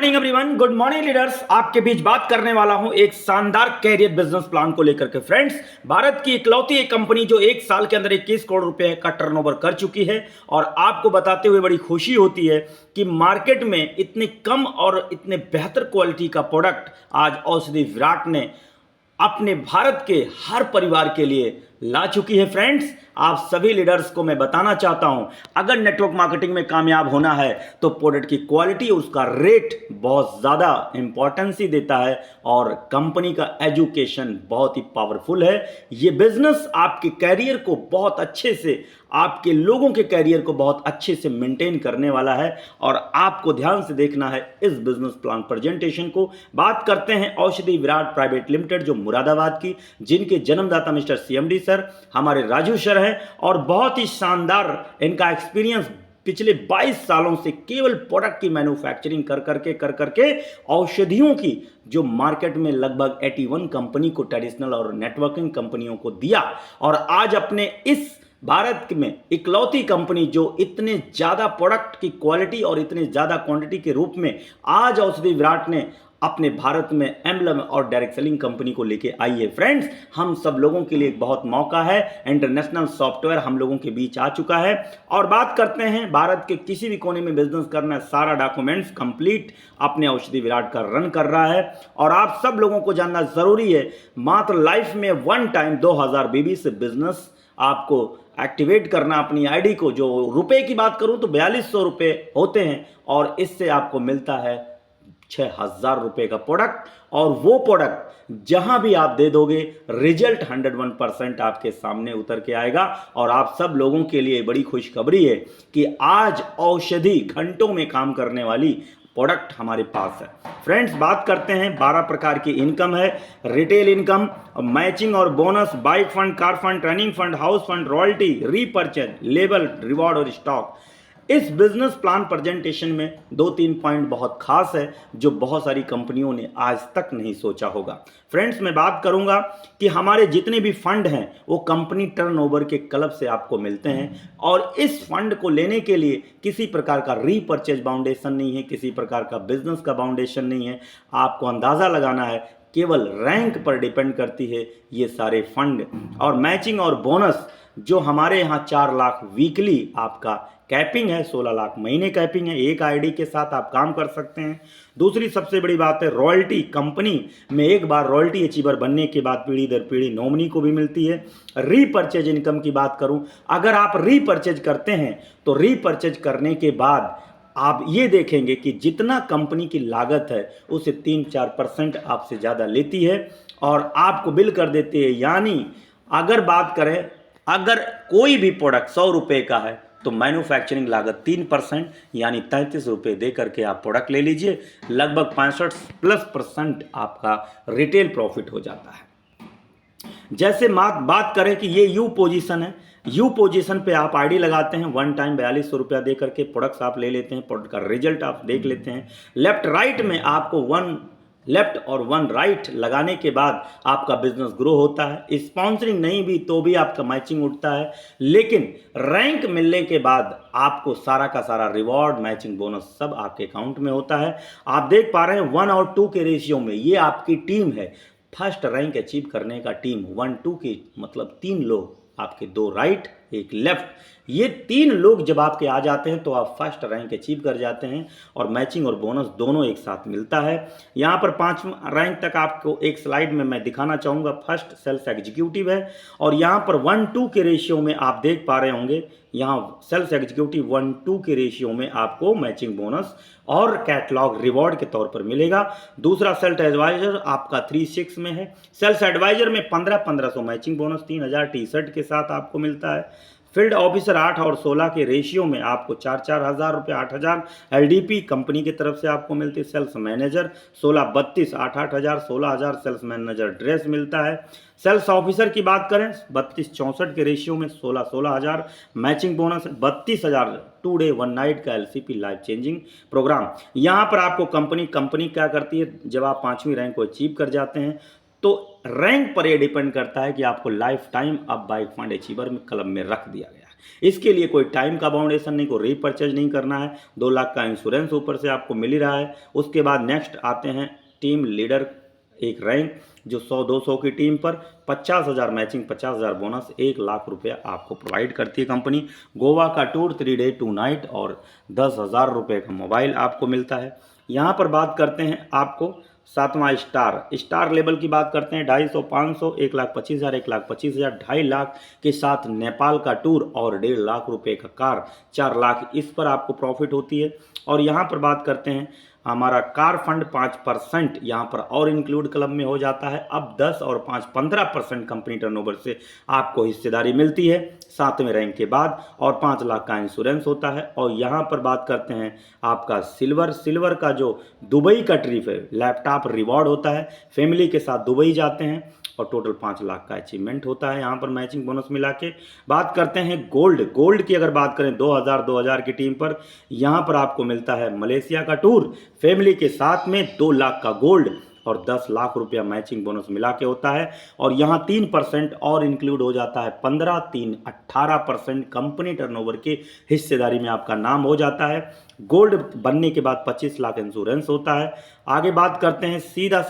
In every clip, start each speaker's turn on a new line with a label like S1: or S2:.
S1: Morning everyone, good morning leaders. आपके बीच बात करने वाला हूं एक शानदार कैरियर बिजनेस प्लान को लेकर के। फ्रेंड्स, भारत की इकलौती एक कंपनी जो एक साल के अंदर 21 करोड़ रुपए का टर्नओवर कर चुकी है, और आपको बताते हुए बड़ी खुशी होती है कि मार्केट में इतने कम और इतने बेहतर क्वालिटी का प्रोडक्ट आज औषधि विराट ने अपने भारत के हर परिवार के लिए ला चुकी है। फ्रेंड्स, आप सभी लीडर्स को मैं बताना चाहता हूं, अगर नेटवर्क मार्केटिंग में कामयाब होना है तो प्रोडक्ट की क्वालिटी, उसका रेट बहुत ज़्यादा इंपॉर्टेंस ही देता है, और कंपनी का एजुकेशन बहुत ही पावरफुल है। ये बिजनेस आपके कैरियर को बहुत अच्छे से, आपके लोगों के कैरियर को बहुत अच्छे से मेंटेन करने वाला है, और आपको ध्यान से देखना है इस बिजनेस प्लान प्रेजेंटेशन को। बात करते हैं औषधि विराट प्राइवेट लिमिटेड, जो मुरादाबाद की, जिनके जन्मदाता मिस्टर सीएमडी सर हमारे राजू सर हैं, और बहुत ही शानदार इनका एक्सपीरियंस पिछले 22 सालों से केवल प्रोडक्ट की मैन्युफैक्चरिंग कर करके औषधियों की जो मार्केट में लगभग 81 कंपनी को, ट्रेडिशनल और नेटवर्किंग कंपनियों को दिया, और आज अपने इस भारत में इकलौती कंपनी जो इतने ज़्यादा प्रोडक्ट की क्वालिटी और इतने ज़्यादा क्वांटिटी के रूप में आज औषधि विराट ने अपने भारत में एम्बलम और डायरेक्ट सेलिंग कंपनी को लेके आई है। फ्रेंड्स, हम सब लोगों के लिए एक बहुत मौका है, इंटरनेशनल सॉफ्टवेयर हम लोगों के बीच आ चुका है। और बात करते हैं, भारत के किसी भी कोने में बिजनेस करना है, सारा डॉक्यूमेंट्स कंप्लीट अपने औषधि विराट का रन कर रहा है। और आप सब लोगों को जानना जरूरी है, मात्र लाइफ में वन टाइम 2000 बीबी से बिजनेस आपको एक्टिवेट करना अपनी आईडी को। जो रुपए की बात करूं तो 4200 रुपए होते हैं, और इससे आपको मिलता है 6000 रुपए का प्रोडक्ट, और वो प्रोडक्ट जहां भी आप दे दोगे रिजल्ट 101% आपके सामने उतर के आएगा। और आप सब लोगों के लिए बड़ी खुशखबरी है कि आज औषधि घंटों में काम करने वाली प्रोडक्ट हमारे पास है। फ्रेंड्स, बात करते हैं 12 प्रकार की इनकम है, रिटेल इनकम, मैचिंग और bonus, bike fund, car fund, training fund, house fund, royalty, repurchase, label, reward और स्टॉक। इस बिजनेस प्लान प्रेजेंटेशन में 2-3 पॉइंट बहुत खास है जो बहुत सारी कंपनियों ने आज तक नहीं सोचा होगा। फ्रेंड्स, मैं बात करूंगा कि हमारे जितने भी फंड हैं वो कंपनी टर्नओवर के क्लब से आपको मिलते हैं, और इस फंड को लेने के लिए किसी प्रकार का रीपर्चेज बाउंडेशन नहीं है, किसी प्रकार का बिजनेस का बाउंडेशन नहीं है। आपको अंदाज़ा लगाना है, केवल रैंक पर डिपेंड करती है ये सारे फंड। और मैचिंग और बोनस जो हमारे यहाँ 4 लाख वीकली आपका कैपिंग है, 16 लाख महीने कैपिंग है, एक आईडी के साथ आप काम कर सकते हैं। दूसरी सबसे बड़ी बात है रॉयल्टी। कंपनी में एक बार रॉयल्टी अचीवर बनने के बाद पीढ़ी दर पीढ़ी नॉमिनी को भी मिलती है। रीपर्चेज इनकम की बात करूं, अगर आप रीपर्चेज करते हैं तो रीपर्चेज करने के बाद आप ये देखेंगे कि जितना कंपनी की लागत है उसे 3-4% आपसे ज़्यादा लेती है और आपको बिल कर देती है। यानी अगर बात करें, अगर कोई भी प्रोडक्ट 100 रुपये का है तो मैन्युफैक्चरिंग लागत 3% यानी 33 रुपये दे करके आप प्रोडक्ट ले लीजिए, लगभग 65+ % आपका रिटेल प्रॉफिट हो जाता है। जैसे बात करें कि ये यू पोजीशन है, यू पोजीशन पे आप आईडी लगाते हैं, वन टाइम 4200 रुपया दे करके प्रोडक्ट्स आप ले लेते हैं, प्रोडक्ट का रिजल्ट आप देख लेते हैं। लेफ्ट राइट में आपको 1 लेफ्ट और 1 राइट लगाने के बाद आपका बिजनेस ग्रो होता है। स्पॉन्सरिंग नहीं भी तो भी आपका मैचिंग उठता है, लेकिन रैंक मिलने के बाद आपको सारा का सारा रिवॉर्ड, मैचिंग, बोनस सब आपके अकाउंट में होता है। आप देख पा रहे हैं 1 और 2 के रेशियो में ये आपकी टीम है। फर्स्ट रैंक अचीव करने का टीम 1-2 की, मतलब 3 लोग आपके, 2 राइट 1 लेफ्ट, ये 3 लोग जब आपके आ जाते हैं तो आप फर्स्ट रैंक अचीव कर जाते हैं, और मैचिंग और बोनस दोनों एक साथ मिलता है। यहाँ पर 5 रैंक तक आपको एक स्लाइड में मैं दिखाना चाहूँगा। फर्स्ट सेल्स एग्जीक्यूटिव है, और यहाँ पर 1-2 के रेशियो में आप देख पा रहे होंगे, यहाँ सेल्स एग्जीक्यूटिव 1-2 के रेशियो में आपको मैचिंग, बोनस और कैटलॉग रिवॉर्ड के तौर पर मिलेगा। दूसरा सेल्स एडवाइजर आपका 3-6 में है। सेल्स एडवाइजर में 1500 मैचिंग बोनस, 3000 टी-शर्ट के साथ आपको मिलता है। फील्ड ऑफिसर 8 और 16 के रेशियो में आपको 4-4 हज़ार रुपये, 8000 एलडीपी कंपनी की तरफ से आपको मिलती है। सेल्स मैनेजर 16-32, 8-8 हज़ार, 16,000 सेल्स मैनेजर ड्रेस मिलता है। सेल्स ऑफिसर की बात करें 32-64 के रेशियो में 16-16 हज़ार, मैचिंग बोनस 32,000, 2 डे 1 नाइट का एलसीपी लाइफ चेंजिंग प्रोग्राम। यहाँ पर आपको कंपनी क्या करती है, जब आप 5वीं रैंक को अचीव कर जाते हैं तो रैंक पर यह डिपेंड करता है कि आपको लाइफ टाइम अब बाइक फंड अचीवर में क्लब में रख दिया गया है। इसके लिए कोई टाइम का बाउंडेशन नहीं, कोई रीपर्चेज नहीं करना है। 2 लाख का इंश्योरेंस ऊपर से आपको मिल ही रहा है। उसके बाद नेक्स्ट आते हैं टीम लीडर, एक रैंक जो 100-200 की टीम पर 50,000 मैचिंग, 50,000 बोनस, 1 लाख रुपया आपको प्रोवाइड करती है कंपनी। गोवा का टूर 3 डे 2 नाइट और 10,000 रुपये का मोबाइल आपको मिलता है। यहाँ पर बात करते हैं आपको 7वां स्टार लेवल की बात करते हैं। 250, 500, 1,25,000, 1,25,000, 2.5 लाख के साथ नेपाल का टूर और 1.5 लाख रुपए का कार, 4 लाख इस पर आपको प्रॉफिट होती है। और यहाँ पर बात करते हैं हमारा कार फंड 5% यहाँ पर और इंक्लूड क्लब में हो जाता है। अब 10 और 5 15% कंपनी टर्नओवर से आपको हिस्सेदारी मिलती है 7वें रैंक के बाद, और 5 लाख का इंश्योरेंस होता है। और यहाँ पर बात करते हैं आपका सिल्वर का जो दुबई का ट्रिप है, लैपटॉप रिवॉर्ड होता है, फैमिली के साथ दुबई जाते हैं और टोटल 5 लाख का अचीवमेंट होता है यहाँ पर मैचिंग बोनस मिला के। बात करते हैं गोल्ड की अगर बात करें 2000 की टीम पर, यहाँ पर आपको मिलता है मलेशिया का टूर, फैमिली के साथ में 2 लाख का गोल्ड और 10 लाख रुपया मैचिंग बोनस मिला के होता है। और यहाँ 3% और इंक्लूड हो जाता है, 15, 3, 18% कंपनी टर्नओवर के हिस्सेदारी में आपका नाम हो जाता है। गोल्ड बनने के बाद 25 लाख इंश्योरेंस होता है। आगे बात करते हैं सीधा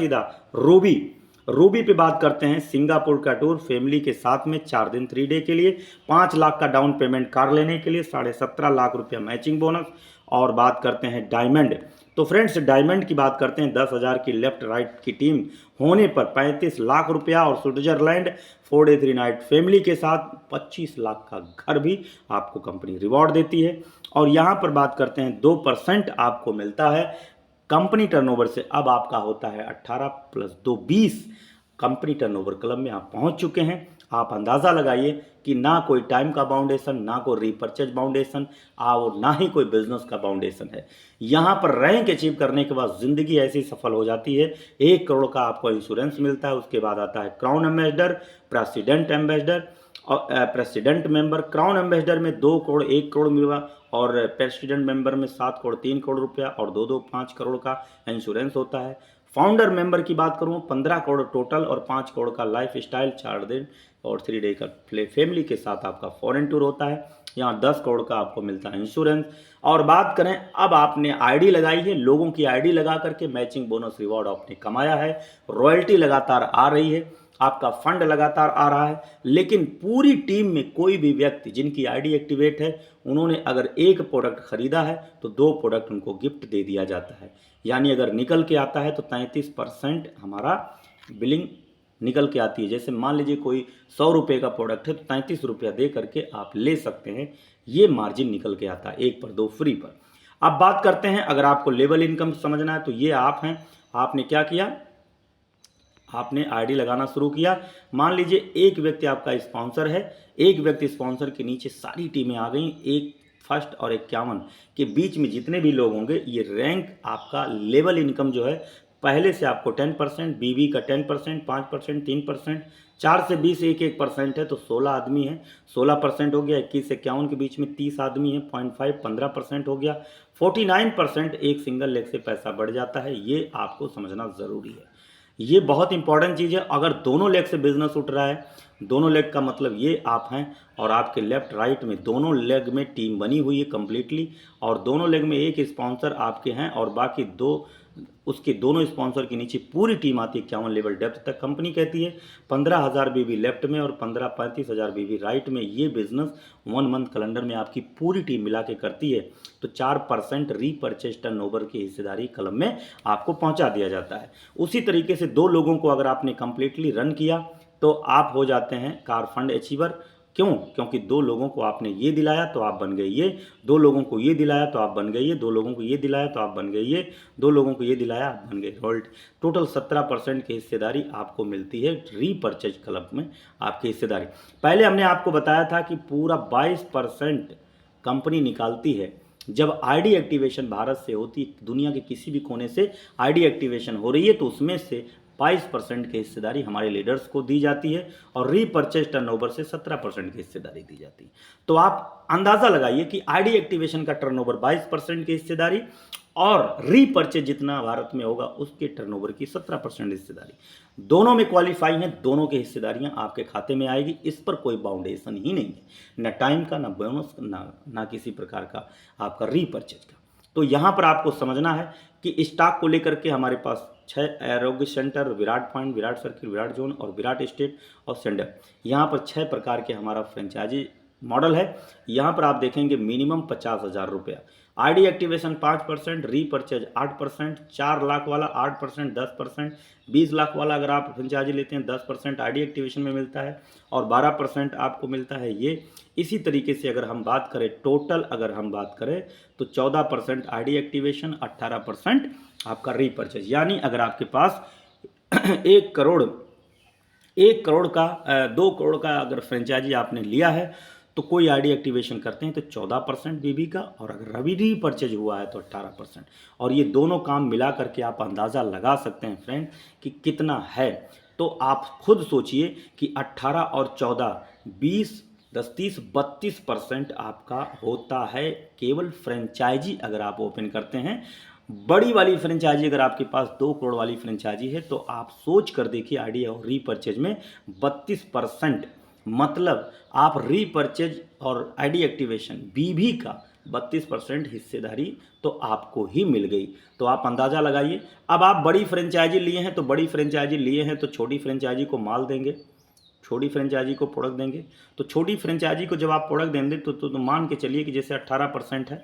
S1: रूबी पे बात करते हैं। सिंगापुर का टूर फैमिली के साथ में 4 दिन 3 डे के लिए, 5 लाख का डाउन पेमेंट कार लेने के लिए, 17.5 लाख रुपया मैचिंग बोनस। और बात करते हैं डायमंड, तो फ्रेंड्स डायमंड की बात करते हैं 10,000 की लेफ्ट राइट की टीम होने पर 35 लाख रुपया और स्विट्जरलैंड 4 डे 3 नाइट फैमिली के साथ 25 लाख का घर भी आपको कंपनी रिवॉर्ड देती है। और यहाँ पर बात करते हैं 2% आपको मिलता है कंपनी टर्नओवर से। अब आपका होता है 18 + 2 20 कंपनी टर्नओवर क्लब में आप पहुंच चुके हैं। आप अंदाज़ा लगाइए कि ना कोई टाइम का बाउंडेशन, ना कोई रीपर्चेज बाउंडेशन और ना ही कोई बिजनेस का बाउंडेशन है। यहाँ पर रैंक अचीव करने के बाद ज़िंदगी ऐसी सफल हो जाती है। 1 करोड़ का आपको इंश्योरेंस मिलता है। उसके बाद आता है क्राउन एम्बेसडर, प्रेसिडेंट और प्रेसिडेंट मेंबर। क्राउन एम्बेसडर में 2 करोड़ 1 करोड़ मिलेगा और प्रेसिडेंट मेंबर में 7 करोड़ 3 करोड़ रुपया और 2 5 करोड़ का इंश्योरेंस होता है। फाउंडर मेंबर की बात करूँ 15 करोड़ टोटल और 5 करोड़ का लाइफ स्टाइल, 4 दिन और 3 डे का फैमिली के साथ आपका फॉरेन टूर होता है। यहाँ 10 करोड़ का आपको मिलता है इंश्योरेंस। और बात करें अब आपने आईडी लगाई है, लोगों की आईडी लगा करके मैचिंग बोनस रिवॉर्ड आपने कमाया है, रॉयल्टी लगातार आ रही है, आपका फंड लगातार आ रहा है। लेकिन पूरी टीम में कोई भी व्यक्ति जिनकी आईडी एक्टिवेट है, उन्होंने अगर 1 प्रोडक्ट खरीदा है तो 2 प्रोडक्ट उनको गिफ्ट दे दिया जाता है। यानी अगर निकल के आता है तो 33% हमारा बिलिंग निकल के आती है। जैसे मान लीजिए कोई 100 रुपये का प्रोडक्ट है तो 33 रुपया दे करके आप ले सकते हैं, ये मार्जिन निकल के आता है 1 पर 2 फ्री पर। अब बात करते हैं अगर आपको लेवल इनकम समझना है तो ये आप हैं। आपने क्या किया, आपने आईडी लगाना शुरू किया। मान लीजिए एक व्यक्ति आपका स्पॉन्सर है, एक व्यक्ति स्पॉन्सर के नीचे सारी टीमें आ गई, एक फर्स्ट और 51 के बीच में जितने भी लोग होंगे, ये रैंक आपका लेवल इनकम जो है पहले से आपको 10%, बीबी का 10%, 5%, 3%, 4 से 20 1% है तो 16 आदमी है, 16% हो गया। 21 से 51 के बीच में 30 आदमी है, 0.5 15% हो गया। 49% एक सिंगल लेग से पैसा बढ़ जाता है। ये आपको समझना ज़रूरी है, ये बहुत इंपॉर्टेंट चीज़ है। अगर दोनों लेग से बिजनेस उठ रहा है, दोनों लेग का मतलब ये आप हैं और आपके लेफ्ट राइट में दोनों लेग में टीम बनी हुई है कंप्लीटली, और दोनों लेग में एक स्पॉन्सर आपके हैं और बाकी उसके दोनों स्पॉन्सर के नीचे पूरी टीम आती है 51 लेवल डेप्थ तक। कंपनी कहती है 15,000 बीबी लेफ्ट में और 35,000 बीबी राइट में। ये बिजनेस 1 मंथ कैलेंडर में आपकी पूरी टीम मिला के करती है तो 4% रीपर्चेज टर्नओवर की हिस्सेदारी क्लब में आपको पहुंचा दिया जाता है। उसी तरीके से 2 लोगों को अगर आपने कंप्लीटली रन किया तो आप हो जाते हैं कार फंड अचीवर। क्यों? क्योंकि 2 लोगों को आपने ये दिलाया तो आप बन गए ये, 2 लोगों को ये दिलाया तो आप बन गए ये, 2 लोगों को ये दिलाया तो आप बन गए ये, 2 लोगों को ये दिलाया आप बन गए रोल्ड। टोटल 17% की हिस्सेदारी आपको मिलती है रीपर्चेज क्लब में आपकी हिस्सेदारी। पहले हमने आपको बताया था कि पूरा 22% कंपनी निकालती है जब आईडी एक्टिवेशन भारत से होती, दुनिया के किसी भी कोने से आईडी एक्टिवेशन हो रही है तो उसमें से 22% की हिस्सेदारी हमारे लीडर्स को दी जाती है और रीपर्चेज टर्नओवर से 17% की हिस्सेदारी दी जाती है। तो आप अंदाज़ा लगाइए कि आईडी एक्टिवेशन का टर्नओवर 22% की हिस्सेदारी और रीपर्चेज जितना भारत में होगा उसके टर्नओवर की 17% हिस्सेदारी। दोनों में क्वालिफाई हैं, दोनों की हिस्सेदारियां आपके खाते में आएगी। इस पर कोई बाउंडेशन ही नहीं है, ना टाइम का, ना बोनस, ना किसी प्रकार का आपका रीपर्चेज का। तो यहाँ पर आपको समझना है कि स्टॉक को लेकर के हमारे पास 6 आरोग्य centre, Virat point, Virat circle, Virat zone और विराट स्टेट और सेंडर, यहाँ पर 6 प्रकार के हमारा फ्रेंचाइजी मॉडल है। यहाँ पर आप देखेंगे मिनिमम 50,000 रुपया, आईडी एक्टिवेशन 5%, रीपर्चेज 8%, 4 लाख वाला 8%, 10%, 20 लाख वाला अगर आप फ्रेंचाइजी लेते हैं 10% आईडी एक्टिवेशन में मिलता है और 12% आपको मिलता है ये। इसी तरीके से अगर हम बात करें टोटल, अगर हम बात करें तो 14% आईडी एक्टिवेशन, 18% आपका रीपर्चेज। यानी अगर आपके पास 1 करोड़ का 2 करोड़ का अगर फ्रेंचाइजी आपने लिया है तो कोई आईडी एक्टिवेशन करते हैं तो 14% बीबी का, और अगर रवि रीपर्चेज हुआ है तो 18%। और ये दोनों काम मिला करके आप अंदाज़ा लगा सकते हैं फ्रेंड कि कितना है। तो आप खुद सोचिए कि 18 और 14, 20, 10, 30, 32% आपका होता है केवल फ्रेंचाइजी अगर आप ओपन करते हैं। बड़ी वाली फ्रेंचाइजी अगर आपके पास 2 करोड़ वाली फ्रेंचाइजी है तो आप सोच कर देखिए आईडी और रीपर्चेज में 32%, मतलब आप रीपर्चेज और आईडी एक्टिवेशन बीबी का 32% हिस्सेदारी तो आपको ही मिल गई। तो आप अंदाज़ा लगाइए। अब आप बड़ी फ्रेंचाइजी लिए हैं तो बड़ी फ्रेंचाइजी लिए हैं तो छोटी फ्रेंचाइजी को माल देंगे, छोटी फ्रेंचाइजी को प्रोडक्ट देंगे। तो छोटी फ्रेंचाइजी को जब आप प्रोडक्ट देंगे तो मान के चलिए कि जैसे 18% है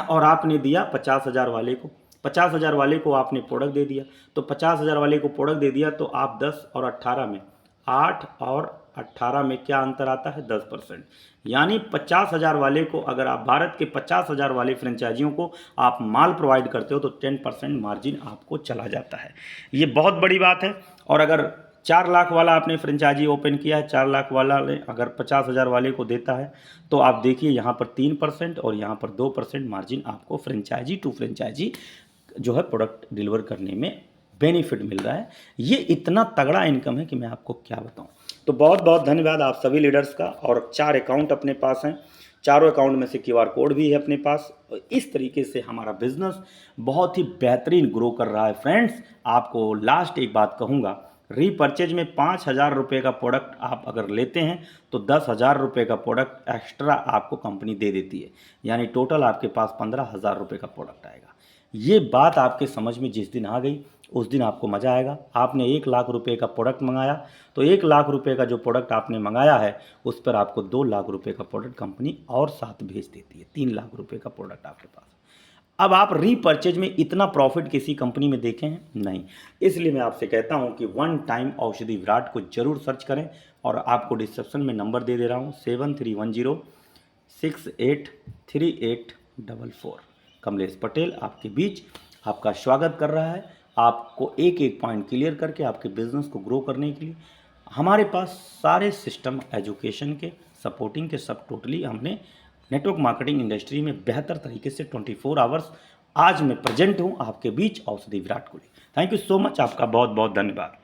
S1: और आपने दिया 50,000 वाले को, 50,000 वाले को आपने प्रोडक्ट दे दिया, तो 50,000 वाले को प्रोडक्ट दे दिया तो आप 10 और 18 में, 8 और 18 में क्या अंतर आता है? 10%। यानी 50,000 वाले को, अगर आप भारत के 50,000 वाले फ्रेंचाइजियों को आप माल प्रोवाइड करते हो तो 10% मार्जिन आपको चला जाता है। ये बहुत बड़ी बात है। और अगर 4 लाख वाला आपने फ्रेंचाइजी ओपन किया है, 4 लाख वाला अगर 50,000 वाले को देता है तो आप देखिए यहाँ पर 3% और यहाँ पर 2% मार्जिन आपको फ्रेंचाइजी टू फ्रेंचाइजी जो है प्रोडक्ट डिलीवर करने में बेनिफिट मिल रहा है। ये इतना तगड़ा इनकम है कि मैं आपको क्या बताऊं। तो बहुत बहुत धन्यवाद आप सभी लीडर्स का। और 4 अकाउंट अपने पास हैं, चारों अकाउंट में से QR कोड भी है अपने पास। इस तरीके से हमारा बिजनेस बहुत ही बेहतरीन ग्रो कर रहा है फ्रेंड्स। आपको लास्ट एक बात कहूँगा, रीपर्चेज में 5,000 रुपये का प्रोडक्ट आप अगर लेते हैं तो 10,000 रुपये का प्रोडक्ट एक्स्ट्रा आपको कंपनी दे देती है। यानी टोटल आपके पास 15,000 रुपये का प्रोडक्ट आएगा। ये बात आपके समझ में जिस दिन आ गई उस दिन आपको मज़ा आएगा। आपने 1 लाख रुपए का प्रोडक्ट मंगाया तो 1 लाख रुपए का जो प्रोडक्ट आपने मंगाया है उस पर आपको 2 लाख रुपए का प्रोडक्ट कंपनी और साथ भेज देती है। 3 लाख रुपए का प्रोडक्ट आपके पास। अब आप रीपर्चेज में इतना प्रॉफिट किसी कंपनी में देखे हैं? नहीं। इसलिए मैं आपसे कहता हूं कि वन टाइम औषधि विराट को जरूर सर्च करें। और आपको डिस्क्रिप्शन में नंबर दे रहा हूं 7310683844। कमलेश पटेल आपके बीच आपका स्वागत कर रहा है, आपको एक एक पॉइंट क्लियर करके आपके बिजनेस को ग्रो करने के लिए। हमारे पास सारे सिस्टम एजुकेशन के, सपोर्टिंग के, सब टोटली हमने नेटवर्क मार्केटिंग इंडस्ट्री में बेहतर तरीके से 24 आवर्स आज मैं प्रेजेंट हूं आपके बीच औषधि Virat Kohli. Thank you so much, आपका बहुत बहुत धन्यवाद।